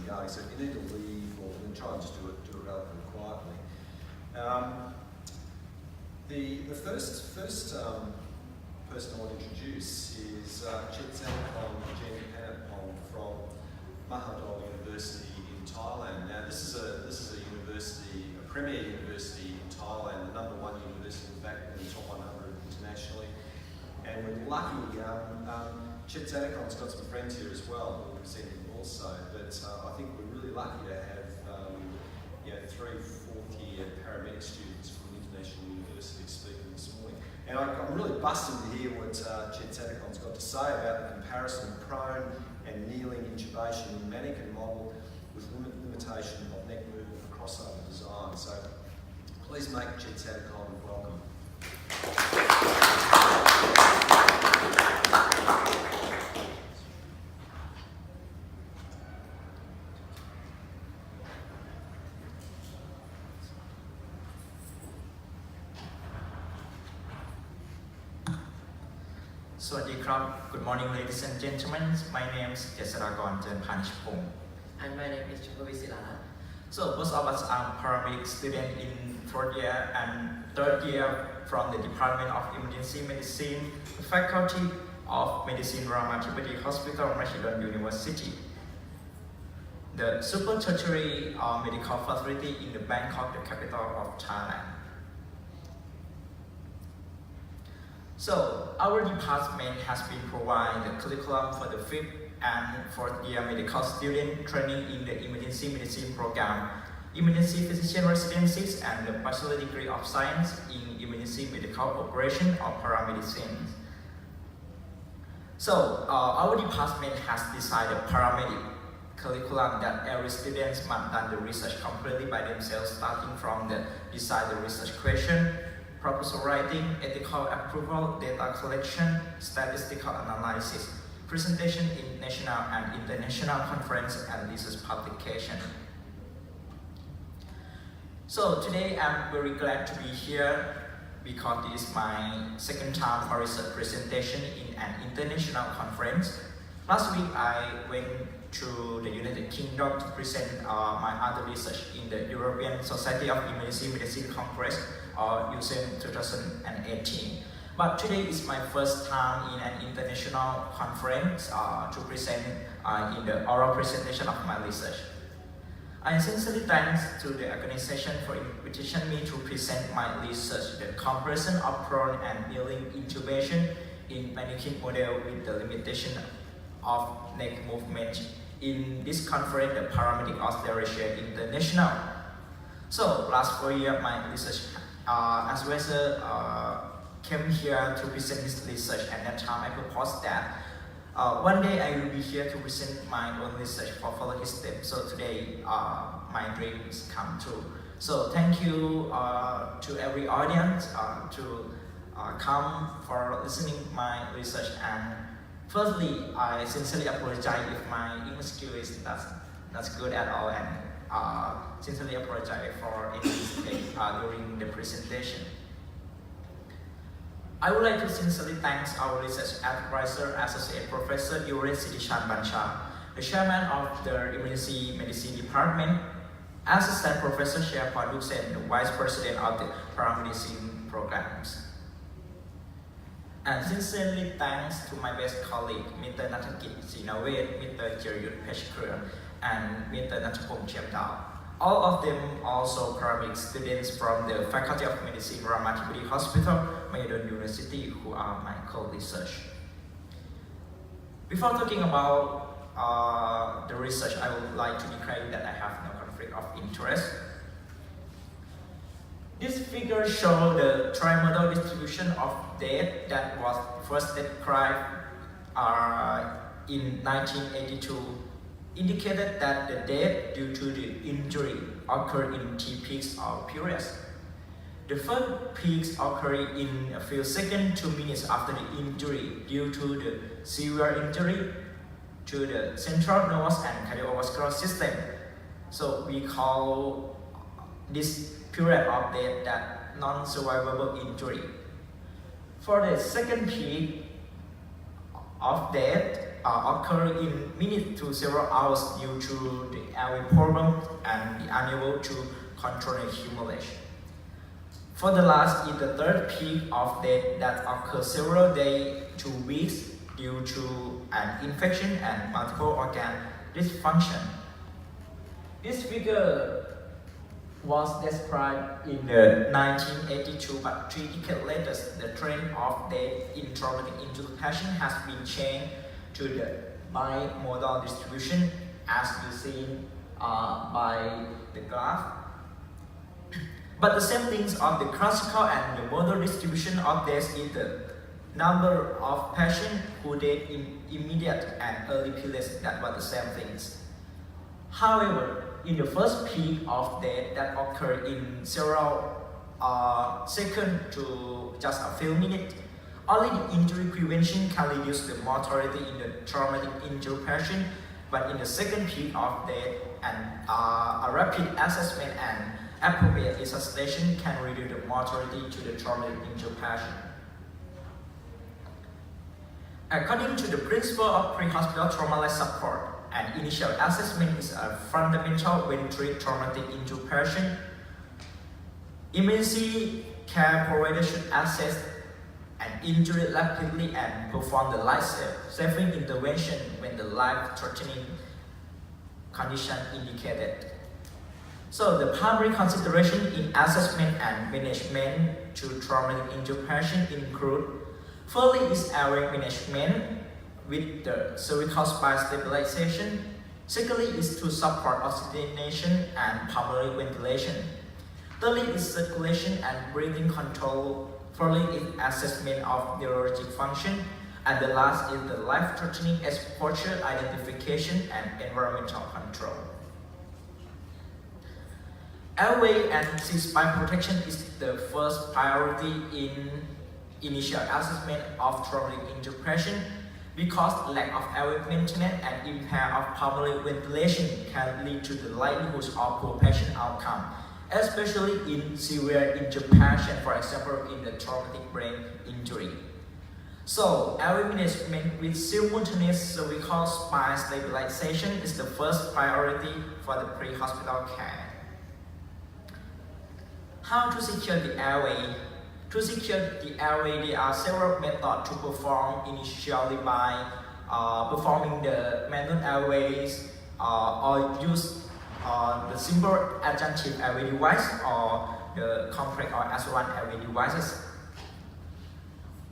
going, so if you need to leave, or then try and just do it relatively quietly. The first person I want to introduce is Chitsanapong Jenpanapong from Mahidol University in Thailand. Now this is a university, a premier university in Thailand, the #1 university, in fact, in the top 100 internationally. And we're lucky, Chitsanapong's got some friends here as well who will present him also, but I think we're really lucky to have 3 4th-year paramedic students from International University speaking this morning. And I'm really busting to hear what Chitsanapong's got to say about the comparison of prone and kneeling intubation in mannequin model with limitation of neck movement for crossover design. So please make Chitsanapong welcome. Good morning, ladies and gentlemen. My name is Jesaragon Jenpanishpong. And my name is Chupavisilana. So most of us are paramedic students in 4th year and 3rd year from the Department of Emergency Medicine, the Faculty of Medicine, Ramamedic Hospital, Mahidol University. The super tertiary medical facility in the Bangkok, the capital of Thailand. So our department has been providing the curriculum for the 5th and 4th year medical student training in the emergency medicine program, emergency physician residencies, and the bachelor degree of science in emergency medical operation or paramedicine. So our department has designed a paramedic curriculum that every student must do the research completely by themselves, starting from the design the research question, proposal writing, ethical approval, data collection, statistical analysis, presentation in national and international conference, and research publication. So today I'm very glad to be here because this is my 2nd time for research presentation in an international conference. Last week I went to the United Kingdom to present my other research in the European Society of Emergency Medicine Congress, or USEM 2018. But today is my first time in an international conference to present in the oral presentation of my research. I sincerely thank to the organization for inviting me to present my research, the comparison of prone and kneeling intubation in mannequin model with the limitation of neck movement in this conference, the Paramedic Australia International. So last 4 years, my research as well as came here to present this research. At that time, I proposed that one day I will be here to present my own research for follow his steps. So today, my dreams come true. So thank you to every audience to come for listening my research. And firstly, I sincerely apologize if my English skill is not good at all, and sincerely apologize for any mistake during the presentation. I would like to sincerely thank our research advisor, Associate Professor Yuret Sitishan Bancha, the Chairman of the Emergency Medicine Department, Assistant Professor Sherpa Duksen, the Vice President of the Paramedicine Programs. And sincerely thanks to my best colleague, Mr. Nathakit Sinavet, Mr. Jerryut Peshkur, and Mr. Natapom Chemdao. All of them also paramedic students from the Faculty of Medicine, Ramamedic Hospital, Mahidol University, who are my co-research. Before talking about the research, I would like to declare that I have no conflict of interest. This figure shows the trimodal distribution of death that was first described in 1982. Indicated that the death due to the injury occurred in T peaks or periods. The first peaks occurred in a few seconds to minutes after the injury due to the severe injury to the central nervous and cardiovascular system. So we call this period of death that non-survivable injury. For the second peak of death occur in minutes to several hours due to the airway problem and be unable to control the accumulation. For the last is the third peak of death that occurs several days to weeks due to an infection and multiple organ dysfunction. This figure was described in the 1982, but 3 decades later, the trend of death in traumatic injury patients has been changed to the bimodal distribution, as you see by the graph. But the same things of the classical and the modal distribution of death is the number of patients who died in immediate and early periods. That were the same things. However, in the first peak of death that occurred in several seconds to just a few minutes, only the injury prevention can reduce the mortality in the traumatic injury patient. But in the second peak of death, a rapid assessment and appropriate resuscitation can reduce the mortality to the traumatic injury patient. According to the principle of pre-hospital trauma support, an initial assessment is a fundamental when treating traumatic injury patient. Emergency care provider should assess an injury rapidly and perform the life-saving intervention when the life-threatening condition indicated. So the primary consideration in assessment and management to traumatic injury patients include: firstly is airway management with the cervical spine stabilization. Secondly is to support oxygenation and pulmonary ventilation. Thirdly is circulation and breathing control. Fourthly is assessment of neurologic function. And the last is the life-threatening exposure identification and environmental control. Airway and C-spine protection is the first priority in initial assessment of traumatic injury patient, because lack of airway maintenance and impair of pulmonary ventilation can lead to the likelihood of poor patient outcome, especially in severe injured patient, for example in the traumatic brain injury. So airway management with simultaneous cervical spine stabilization is the first priority for the pre-hospital care. How to secure the airway? To secure the airway, there are several methods to perform, initially by performing the manual airways or use the simple adjunctive airway device or the complex or advanced airway devices.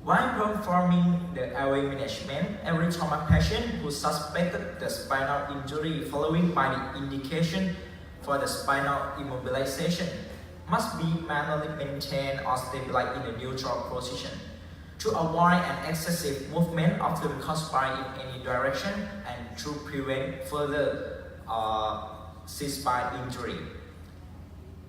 While performing the airway management, every trauma patient who suspected the spinal injury following by the indication for the spinal immobilization must be manually maintained or stabilized in a neutral position to avoid an excessive movement of the cervical spine in any direction and to prevent further C-spine injury.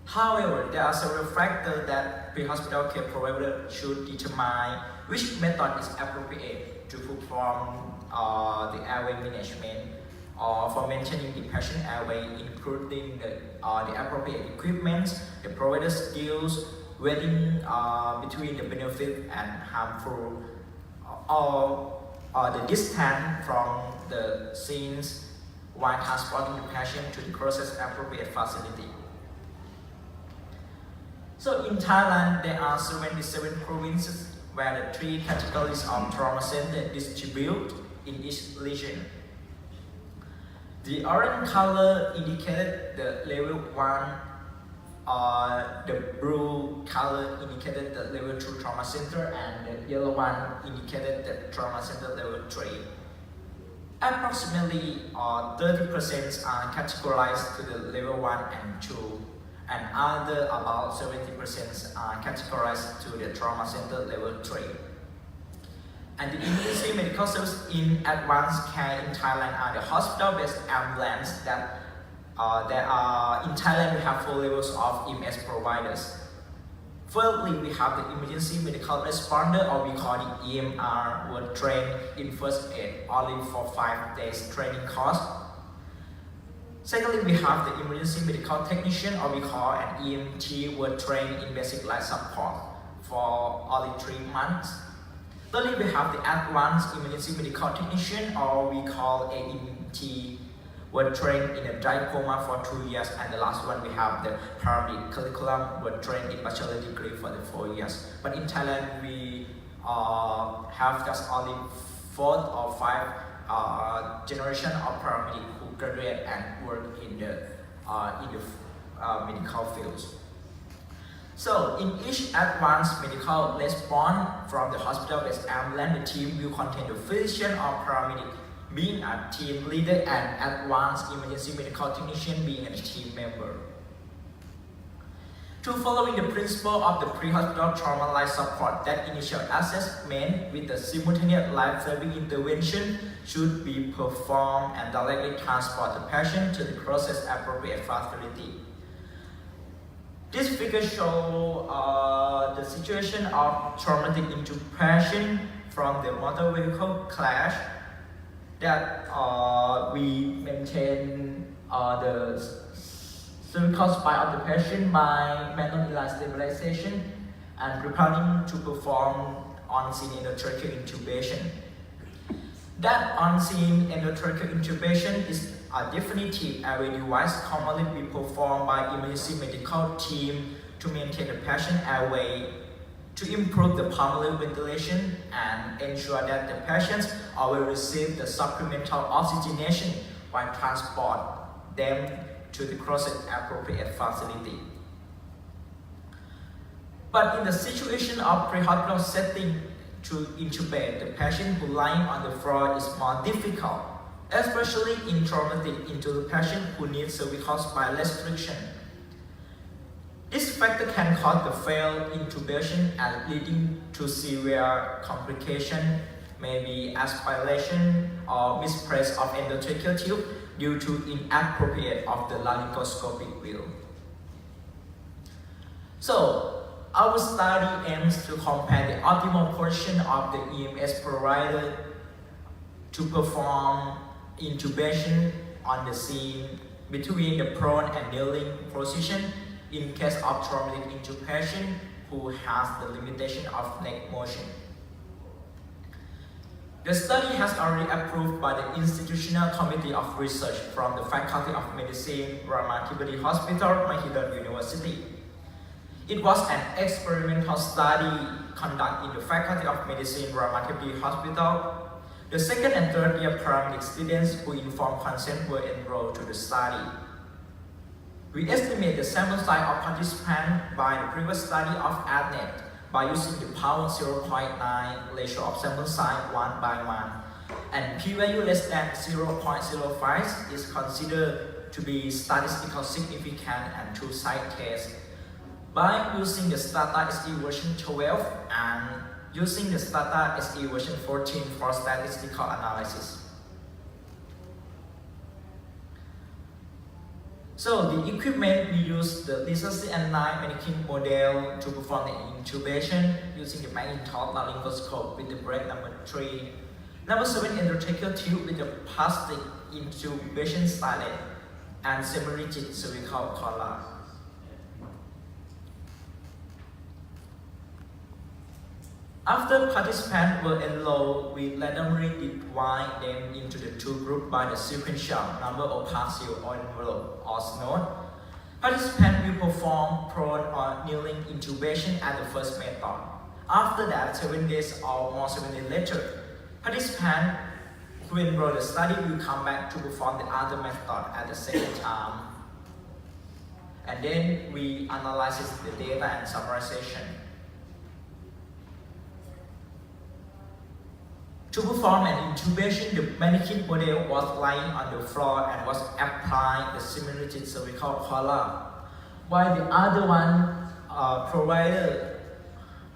However, there are several factors that pre-hospital care provider should determine which method is appropriate to perform the airway management or for maintaining the patient airway, including the appropriate equipment, the provider skills, weighing between the benefit and harmful, or the distance from the scenes while transporting the patient to the closest appropriate facility. So in Thailand, there are 77 provinces where the 3 categories of trauma center distribute in each region. The orange color indicated the level 1, the blue color indicated the level 2 trauma center, and the yellow one indicated the trauma center level 3. Approximately 30% are categorized to the level 1 and 2, and other about 70% are categorized to the trauma center level 3. And the emergency medical service in advanced care in Thailand are the hospital-based ambulance that in Thailand we have 4 levels of EMS providers. Firstly, we have the emergency medical responder, or we call it EMR, were trained in first aid only for 5 days training course. Secondly, we have the emergency medical technician, or we call an EMT, were trained in basic life support for only 3 months. Thirdly, we have the advanced emergency medical technician, or we call AEMT, were trained in a diploma for 2 years, and the last one we have the paramedic curriculum, were trained in bachelor degree for the 4 years. But in Thailand, we have just only 4th or 5 generation of paramedic who graduate and work in the medical fields. So in each advanced medical response from the hospital-based ambulance, the team will contain the physician or paramedic being a team leader and advanced emergency medical technician being a team member. To following the principle of the pre-hospital trauma life support, that initial assessment with the simultaneous life-saving intervention should be performed and directly transport the patient to the closest appropriate facility. This figure shows the situation of traumatic intubation from the motor vehicle crash that we maintain the cervical spine of the patient by manual stabilization and preparing to perform on-scene endotracheal intubation. That on-scene endotracheal intubation is a definitive airway device commonly be performed by emergency medical team to maintain the patient airway, to improve the pulmonary ventilation and ensure that the patients will receive the supplemental oxygenation while transport them to the closest appropriate facility. But in the situation of pre-hospital setting, to intubate the patient who lying on the floor is more difficult, especially in traumatic intubation who needs cervical spine restriction. This factor can cause the failed intubation and leading to severe complication, maybe aspiration or misplaced of endotracheal tube due to inappropriate of the laryngoscopic wheel. So, our study aims to compare the optimal position of the EMS provider to perform intubation on the scene between the prone and kneeling position in case of traumatic intubation who has the limitation of neck motion. The study has already approved by the Institutional Committee of Research from the Faculty of Medicine, Ramamedic Hospital, Mahidol University. It was an experimental study conducted in the Faculty of Medicine, Ramamedic Hospital. The second and third year paramedic students who informed consent were enrolled to the study. We estimate the sample size of participants by the previous study of ADNET by using the power 0.9 ratio of sample size 1:1, and p-value less than 0.05 is considered to be statistically significant and two-side test by using the Stata SE version 12 and using the Stata SE version 14 for statistical analysis. So the equipment, we use the Lisa CN9 mannequin model to perform the intubation using the Macintosh laryngoscope with the break number 3. Number 7 endotracheal tube with the plastic intubation stylet and semi-rigid cervical collar. After participants were enrolled, we randomly divide them into the two groups by the sequential number of partial or envelope, also known. Participants will perform prone or kneeling intubation at the first method. After that, 7 days or more 7 days later, participants who enroll the study will come back to perform the other method at the second time. And then we analyze the data and summarization. To perform an intubation, the mannequin model was lying on the floor and was applying the semi-rigid cervical collar, while the other one provided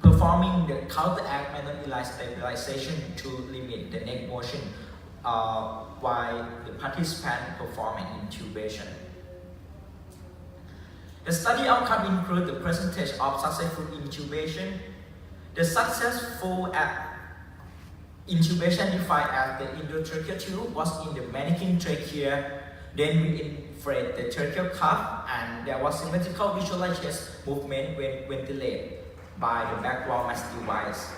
performing the counteract manual stabilization to limit the neck motion, while the participant performing intubation. The study outcome include the percentage of successful intubation. The successful intubation defined as the endotracheal tube was in the mannequin trachea. Then we inflate the tracheal cuff, and there was symmetrical visual chest movement when ventilated by the backwall mask device.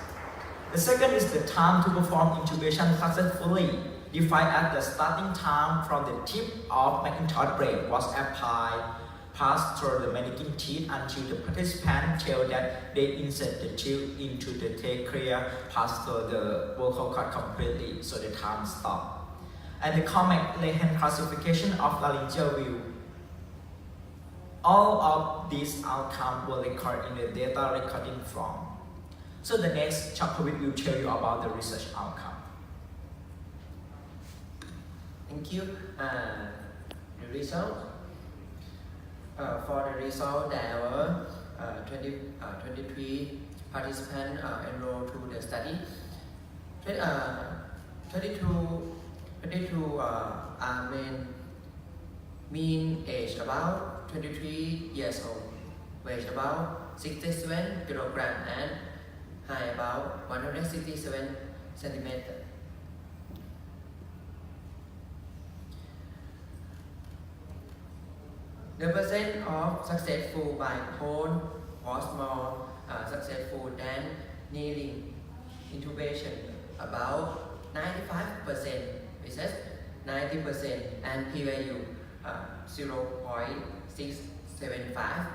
The second is the time to perform intubation successfully, defined as the starting time from the tip of McIntosh brain was applied, passed through the mannequin teeth until the participant tell that they insert the tube into the trachea, pass through the vocal cord completely, so the time stopped. And the Cormack Lehen classification of laryngeal view. All of these outcomes were recorded in the data recording form. So the next chapter will tell you about the research outcome. Thank you. The result. For the result, there were 23 participants enrolled to the study. 22 are mean age about 23 years old, weight about 67 kilogram and height about 167 centimeters. The percent of successful by Pone was more successful than kneeling intubation, about 95% versus 90%, and p-value 0.675.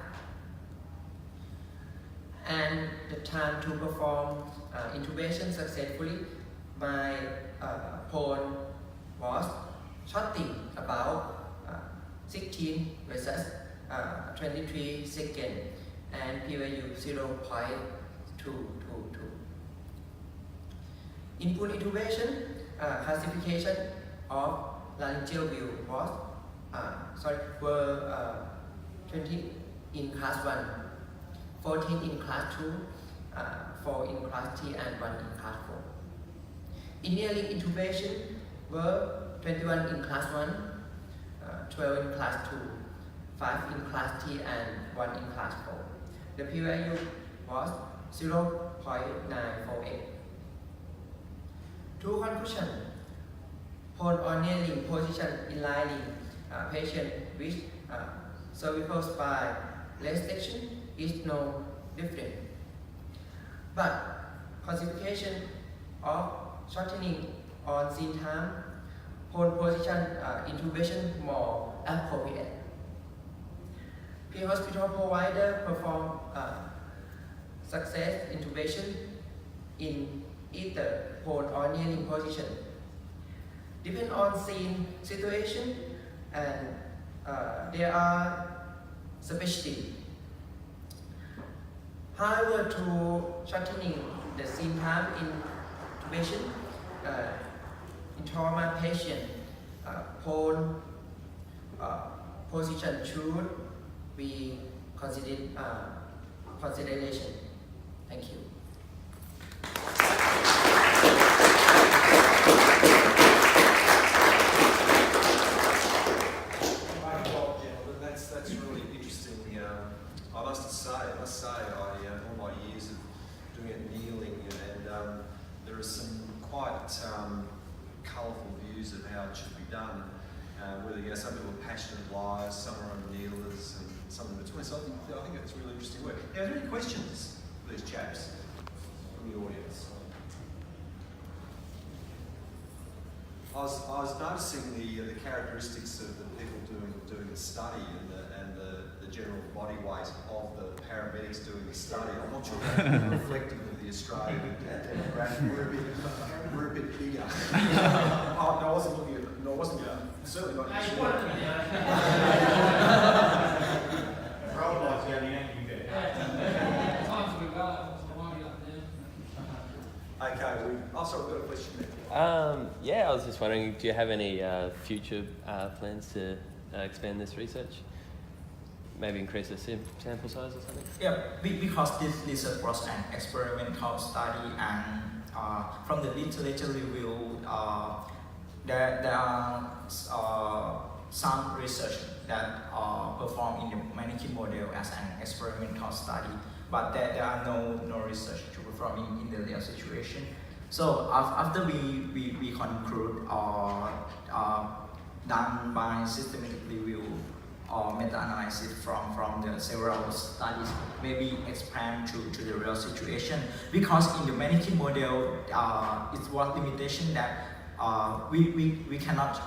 And the time to perform intubation successfully by Pone was shorting about 16 versus 23 seconds, and p-value 0.222. Input intubation classification of laryngeal view was were 20 in class 1, 14 in class 2, 4 in class 3, and 1 in class 4. Inhaling intubation were 21 in class 1, 12 in class 2, 5 in class 3, and 1 in class 4. The p-value was 0.948. To conclusion, Pone or kneeling position in lying patient with cervical spine resection is no different. But classification of shortening on scene time, Pone position intubation more appropriate. Pre-hospital provider perform success intubation in either Pone or kneeling position. Depend on scene situation, and there are specialty. However, to shortening the scene time in intubation, in trauma patient, Pone position should be considered consideration. Thank you. That's really interesting. I must say, all my years of doing it kneeling, and there are some quite colourful views of how it should be done. Whether some people are passionate liars, some are kneelers, and some in between. So I think it's really interesting work. Now, are there any questions for these chaps from the audience? I was noticing the characteristics of the people doing the study and the general body weight of the paramedics doing the study. I'm not sure if that's reflective of the Australian demographic. We're a bit bigger. I wasn't looking at. No, I wasn't. Certainly not. Okay. We've got a question there. Yeah, I was just wondering, do you have any future plans to expand this research? Maybe increase the sample size or something? Yeah, because this research was an experimental study, and from the literature review, there are some research that performed in the mannequin model as an experimental study, but there are no research to perform in the real situation. So after we conclude done by systematic review or meta-analysis from the several studies, maybe expand to the real situation. Because in the mannequin model, it was limitation that we cannot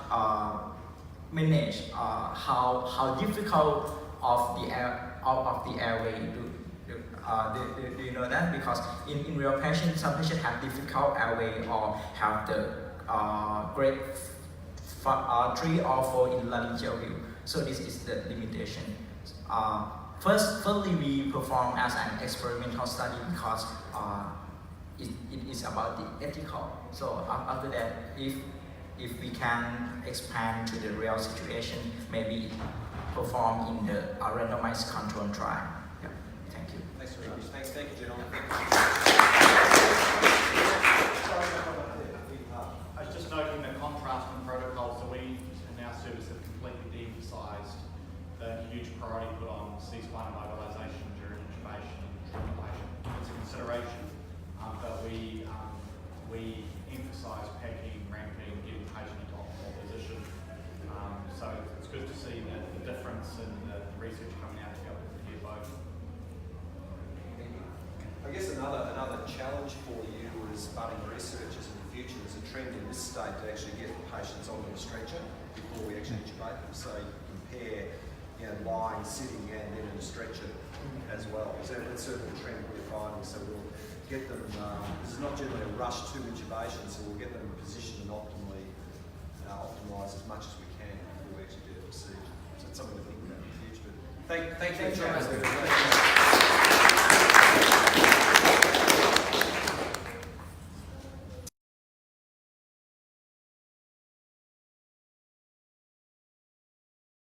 manage how difficult of the airway do you know that? Because in real patients, some patients have difficult airway or have the grade 3 or 4 in laryngeal view. So this is the limitation. Firstly, we perform as an experimental study because it is about the ethical. So after that, if we can expand to the real situation, maybe perform in the randomized control trial. Yeah. Thank you. Thanks very much. Thank you, gentlemen. I was just noting the contrasting protocols that we in our service have completely de-emphasised the huge priority put on cease-fire mobilisation during intubation and ventilation. It's a consideration, but we emphasise packing, ramping, getting the patient into optimal position. So it's good to see the difference in the research coming out to be able to compare both. I guess another challenge for you as budding researchers in the future is a trend in this state to actually get patients onto a stretcher before we actually intubate them. So you compare, lying, sitting, and then in a stretcher as well. So that's certainly a trend we're finding. So we'll get them. This is not generally a rush to intubation, so we'll get them positioned and optimally optimise as much as we can before we actually do the procedure. So it's something to think about in the future. But thank you.